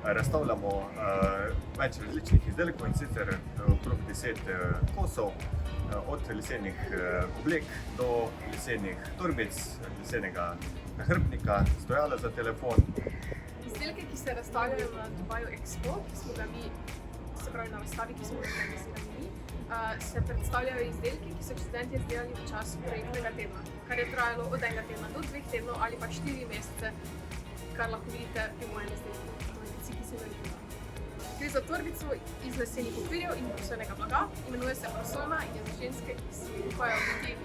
razstavljamo več različnih izdelkov, in sicer okrog 10 kosov, od lesenih oblek do lesenih torbic, lesenega nahrbtnika, stojala za telefon. Izdelke, ki se razstavljajo na Dubaju Expo, ki smo ga mi, se pravi na razstavi, ki smo ga organizirali mi, se predstavljajo izdelki, ki so študenti izdelali v času projektnega tedna, kar je trajalo od enega tedna do 2 tednov ali pa 4 mesece, kar lahko vidite pri mojem izdelku, ki se ga videla. Gre za torbico iz lesenih okvirjev in prosojnega blaga, imenuje se prosojna in je za ženske, ki si upajo biti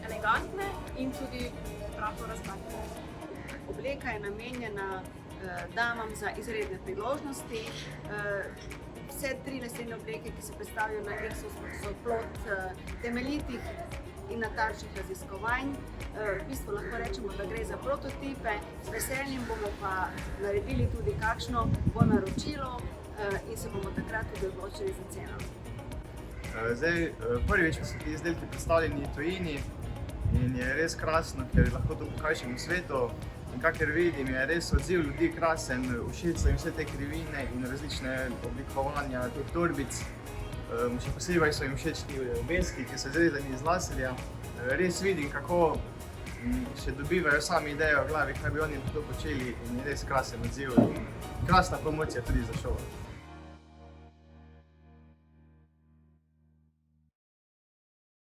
elegantne in tudi rahlo razgledane. Obleka je namenjena damam za izredne priložnosti. Vse 3 lesene obleke, ki se predstavljajo na Expo, so plod temeljitih in natančnih raziskovanj. V bistvu lahko rečemo, da gre za prototipe, z veseljem bomo pa naredili tudi kakšno bo naročilo in se bomo takrat tudi odločili za ceno. Prvič so ti izdelki predstavljeni v tujini in je res krasno, ker lahko to pokažemo svetu. In kakor vidim, je res odziv ljudi krasen, všeč so jim vse te krivine in različne oblikovanja teh torbic. Še posebej so jim všeč ti obeski, ki so izrezani iz laserja. Res vidim, kako še dobivajo sami idejo v glavi, kaj bi oni lahko počeli, in je res krasen odziv in krasna promocija tudi za šolo.